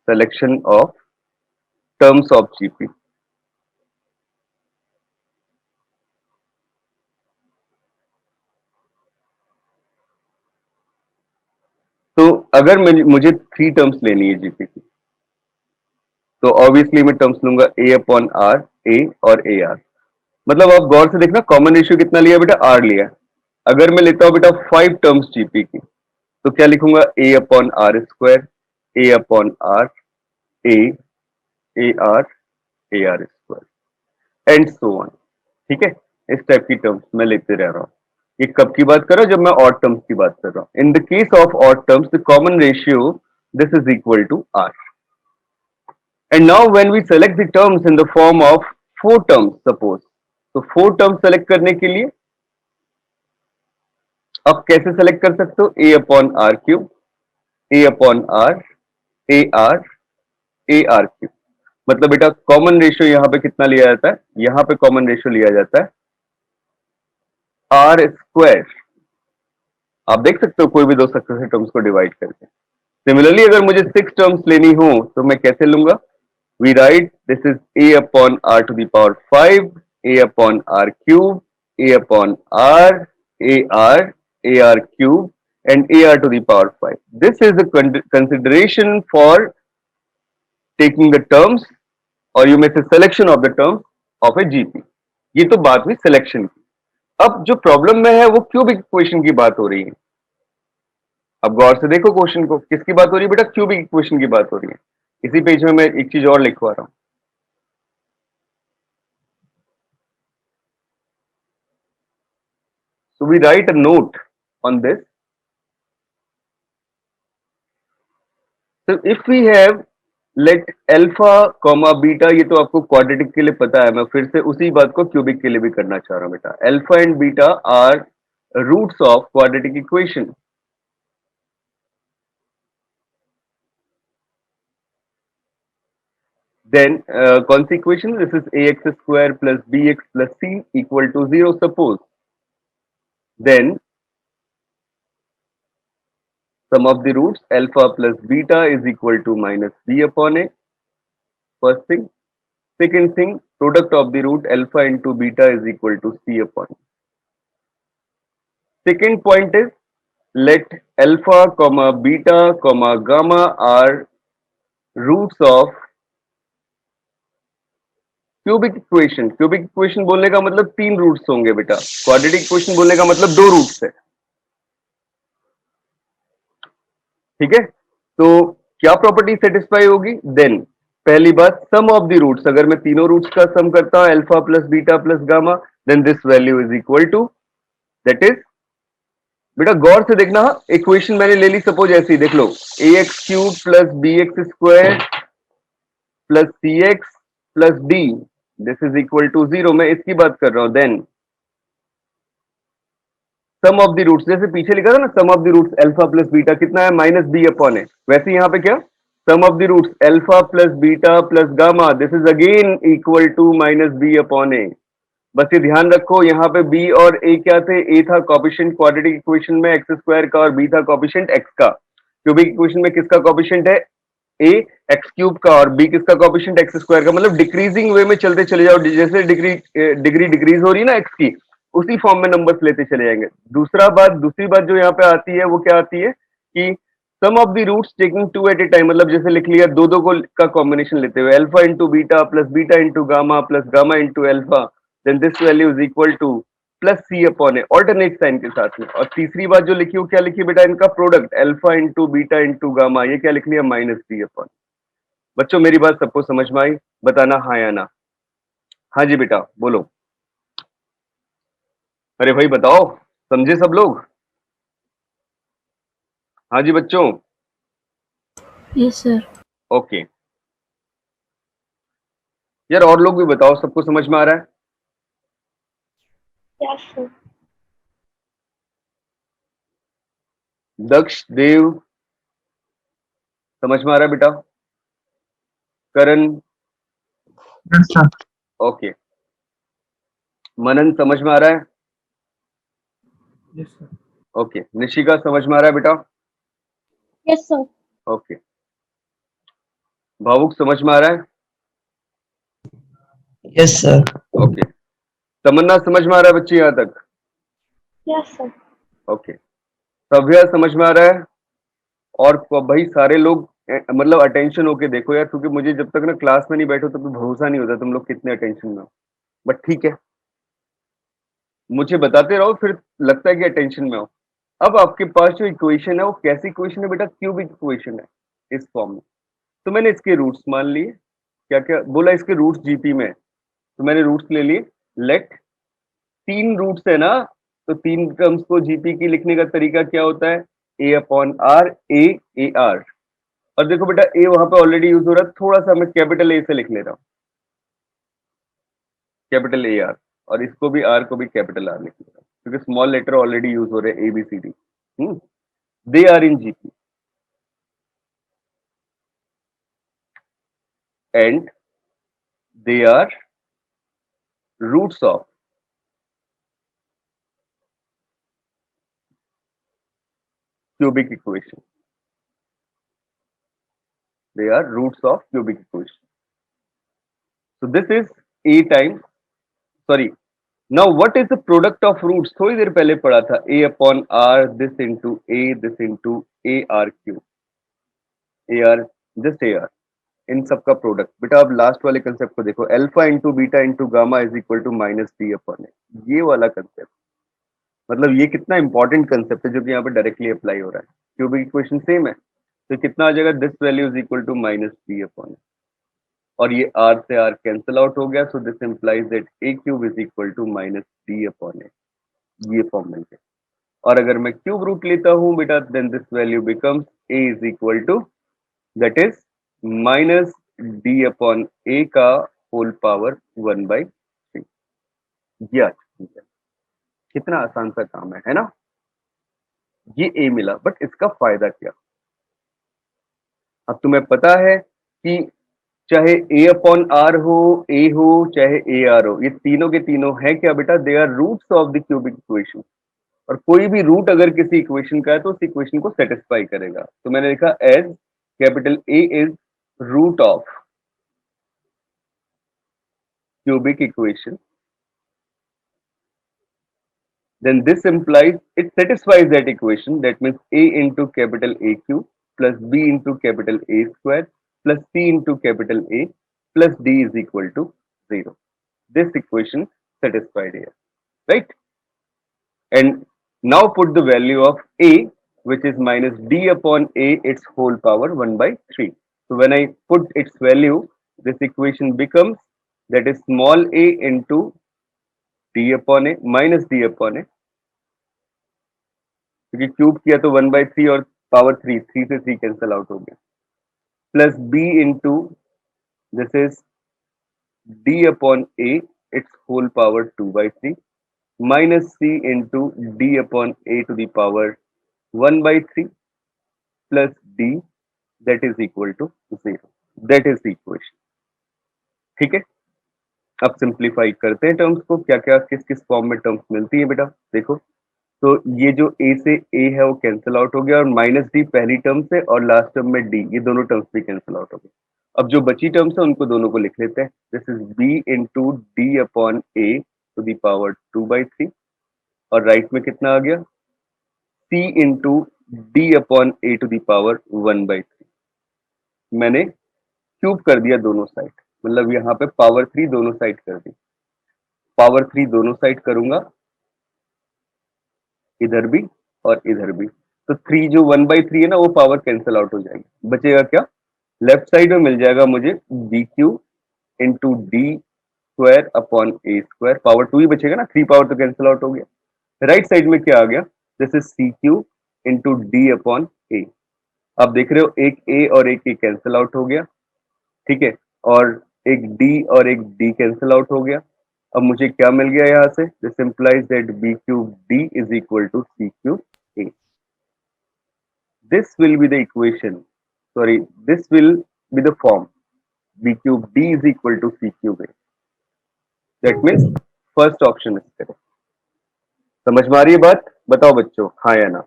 selection of terms of GP. तो अगर मुझे 3 टर्म्स लेनी है जीपी की, तो ऑब्वियसली मैं टर्म्स लूंगा ए अपॉन आर, ए और ए आर। मतलब आप गौर से देखना कॉमन रेशियो कितना लिया बेटा, आर लिया। अगर मैं लेता हूं बेटा 5 टर्म्स जीपी की, तो क्या लिखूंगा, a upon r square, a upon r, a, a r, a r square and so on. ठीक है, इस टाइप की टर्म्स मैं लेते रह रहा हूं। ये कब की बात कर रहा हूं, जब मैं ऑड टर्म्स की बात कर रहा हूं। In the case of odd terms the common ratio this is equal to R. And now when we select the terms in the form of 4 terms, suppose, तो 4 terms select करने के लिए आप कैसे select कर सकते हो, a upon r cube, a upon r, a r, a r cube। मतलब बेटा कॉमन रेशियो यहां पे कितना लिया जाता है, यहां पे कॉमन रेशियो लिया जाता है r स्क्वायर। आप देख सकते हो कोई भी दो सक्सेसिव टर्म्स को डिवाइड करके। सिमिलरली अगर मुझे 6 टर्म्स लेनी हो तो मैं कैसे लूंगा, we write this is a upon r to the power 5, a upon r cube, a upon r, a r, a r cube and a r to the power 5. This is the consideration for taking the terms or you may say selection of the terms of a GP. ये तो बात हुई selection की। अब जो problem में है वो क्यूबिक इक्वेशन की बात हो रही है। अब गौर से देखो क्वेश्चन को, किसकी बात हो रही है बेटा, क्यूबिक इक्वेशन की बात हो रही है। इसी पेज में मैं एक चीज और लिखवा रहा हूं। So we write a note on this. So if we have let alpha comma beta, ये तो आपको क्वाड्रेटिक के लिए पता है, मैं फिर से उसी बात को क्यूबिक के लिए भी करना चाह रहा हूं बेटा। Alpha and beta are roots of quadratic equation. Then कौन सी equation, this is a x square plus b x plus c equal to 0 suppose. Then sum of the roots alpha plus beta is equal to minus b upon a, first thing. Second thing, product of the root alpha into beta is equal to c upon a. Second point is let alpha comma beta comma gamma are roots of cubic equation. Cubic equation बोलने का मतलब 3 roots होंगे बेटा, quadratic equation बोलने का मतलब 2 roots है। ठीक है, तो क्या प्रॉपर्टी सेटिस्फाई होगी, देन पहली बात सम ऑफ द रूट्स, अगर मैं तीनों रूट्स का सम करता हूं alpha plus beta plus gamma, then this value is equal to, that is, बेटा गौर से देखना, इक्वेशन मैंने ले ली सपोज ऐसी, देख लो, a x cube plus b x square plus c x plus d, this is equal to 0, मैं इसकी बात कर रहा हूं। Then sum of the roots, जैसे पीछे लिखा था ना sum of the roots alpha plus beta कितना है, माइनस बी अपॉन है, वैसे यहाँ पे क्या, sum of the roots alpha plus beta plus gamma, this is again equal to minus b upon a. बस ये ध्यान रखो, यहाँ पे बी और ए क्या थे, ए था कॉफिशिएंट क्वाड्रेटिक इक्वेशन में एक्स स्क्वायर का और बी था कॉफिशिएंट एक्स का। क्यूबिक इक्वेशन में किसका कॉफिशिएंट है, ए एक्स क्यूब का और बी किसका कॉफिशिएंट एक्स स्क्वायर का। मतलब डिक्रीजिंग वे में चलते चले जाओ, जैसे डिग्री डिग्री डिक्रीज हो रही है ना एक्स की, उसी फॉर्म में नंबर्स लेते चले जाएंगे। दूसरी बात जो यहाँ पे आती है वो क्या आती है कि sum of the roots taking 2 at a time, मतलब जैसे लिख लिया दो दो को का कॉम्बिनेशन लेते हुए, alpha into beta into gamma plus gamma into alpha, then this value is equal to plus C upon A, alternate sign के साथ में। और तीसरी बात जो लिखी वो क्या लिखी बेटा, इनका product alpha into beta into gamma, ये क्या लिख लिया, माइनस बी अपॉन। बच्चों मेरी बात सबको समझ में आई, बताना हाँ या ना। हाँ जी बेटा बोलो, अरे भाई बताओ, समझे सब लोग। हाँ जी बच्चों, यस सर। ओके यार, और लोग भी बताओ, सबको समझ में आ रहा है। Yes sir. दक्ष देव समझ में आ रहा है बेटा, करण, यस सर। ओके, मनन समझ में आ रहा है, यस सर। ओके, निशिका समझ में आ रहा है बेटा, यस सर। ओके। भावुक समझ में आ रहा है? Yes, sir. ओके। तमन्ना समझ में आ रहा है बच्चे यहाँ तक? Yes, sir. ओके। सभ्या समझ में आ रहा है? और भाई सारे लोग मतलब अटेंशन होके देखो यार, क्योंकि मुझे जब तक ना क्लास में नहीं बैठो तब तो भरोसा नहीं होता तुम लोग कितने अटेंशन में हो। बट ठीक है, मुझे बताते रहो, फिर लगता है कि अटेंशन में हो। अब आपके पास जो इक्वेशन है वो कैसी इक्वेशन है बेटा? क्यूबिक इक्वेशन है इस फॉर्म में। तो मैंने इसके रूट्स मान लिए। क्या क्या बोला? इसके रूट्स जीपी में, तो मैंने रूट्स ले लिए। लेट, तीन रूट्स है ना, तो तीन टर्म्स को जीपी की लिखने का तरीका क्या होता है? ए अपॉन आर, ए आर। और देखो बेटा, ए वहां पे ऑलरेडी यूज हो रहा है, थोड़ा सा मैं कैपिटल ए से लिख ले रहा हूं, कैपिटल ए आर। और इसको भी आर को भी कैपिटल आर लिख ले रहा हूं, क्योंकि स्मॉल लेटर ऑलरेडी यूज हो रहे हैं, A B C D. They are in GP and they are roots of cubic equation. They are roots of cubic equation. So this is a times, sorry. Now what is the product of roots? थोड़ी देर पहले पढ़ा था, a upon r, this into a, this into a r cube, a r, just a r, इन सब का product. बेटा अब last वाले concept को देखो, alpha into beta into gamma is equal to minus d upon a. ये वाला concept, मतलब ये कितना इंपॉर्टेंट कंसेप्ट है जो कि यहाँ पे डायरेक्टली अप्लाई हो रहा है। क्यूबिक इक्वेशन सेम है, तो कितना आ जाएगा? This value is equal to minus d upon a, और ये r से r कैंसिल आउट हो गया। So this implies that a cube is equal to minus d upon a. ये फॉर्म मिल गया। और अगर मैं क्यूब रूट लेता हूं बेटा, then this value becomes a is equal to, that is minus d upon a का होल पावर 1/3। ये ठीक है, कितना आसान सा काम है ना? ये a मिला, बट इसका फायदा क्या? अब तुम्हें पता है कि चाहे ए अपॉन आर हो, ए हो, चाहे ए आर हो, ये तीनों के तीनों है क्या बेटा? They are roots of the cubic equation. और कोई भी रूट अगर किसी इक्वेशन का है तो उस इक्वेशन को सेटिस्फाई करेगा। तो मैंने लिखा as capital A is root of cubic equation, then this implies it satisfies that equation. That means a into capital A cube plus b into capital A square plus c into capital A plus d is equal to 0. This equation satisfied here, right? And now put the value of a, which is minus d upon a, its whole power 1/3. So when I put its value, this equation becomes, that is small a into d upon a minus d upon a, क्योंकि cube किया तो 1/3 और power 3, 3 से 3 cancel out हो गया, plus b into this is d upon a, it's whole power 2/3, minus c into d upon a to the power 1/3 plus d, that is equal to 0. That is the equation. ठीक है, अब simplify करते हैं terms को। क्या क्या किस किस फॉर्म में टर्म्स मिलती है बेटा? देखो, तो ये जो a से a है वो कैंसिल आउट हो गया, और माइनस डी पहली टर्म से और लास्ट टर्म में d, ये दोनों टर्म्स भी कैंसिल आउट हो गए। अब जो बची टर्म्स है उनको दोनों को लिख लेते हैं। This is b into D upon a to the power 2/3, और राइट में कितना आ गया? c into D upon a to the power 1/3। मैंने क्यूब कर दिया दोनों साइड, मतलब यहाँ पे पावर 3 दोनों साइड कर दी। पावर 3 दोनों साइड करूंगा, इधर भी और इधर भी, तो 3 जो 1/3 है ना, वो पावर कैंसिल आउट हो जाएगी। बचेगा क्या? लेफ्ट साइड में मिल जाएगा मुझे d q into d square upon a square, power 2 ही बचेगा ना, 3 पावर तो कैंसिल आउट हो गया। राइट साइड में क्या आ गया? This is C Q into D upon A. आप देख रहे हो एक ए और एक ए कैंसिल आउट हो गया, ठीक है, और एक डी और एक डी कैंसिल आउट हो गया। अब मुझे क्या मिल गया यहाँ से? This implies that b cube d is equal to c cube a. This will be the equation, sorry, this will be the form b cube d is equal to c cube a. That means first option is correct. समझ में आ रही है बात? बताओ बच्चों, हाँ या ना?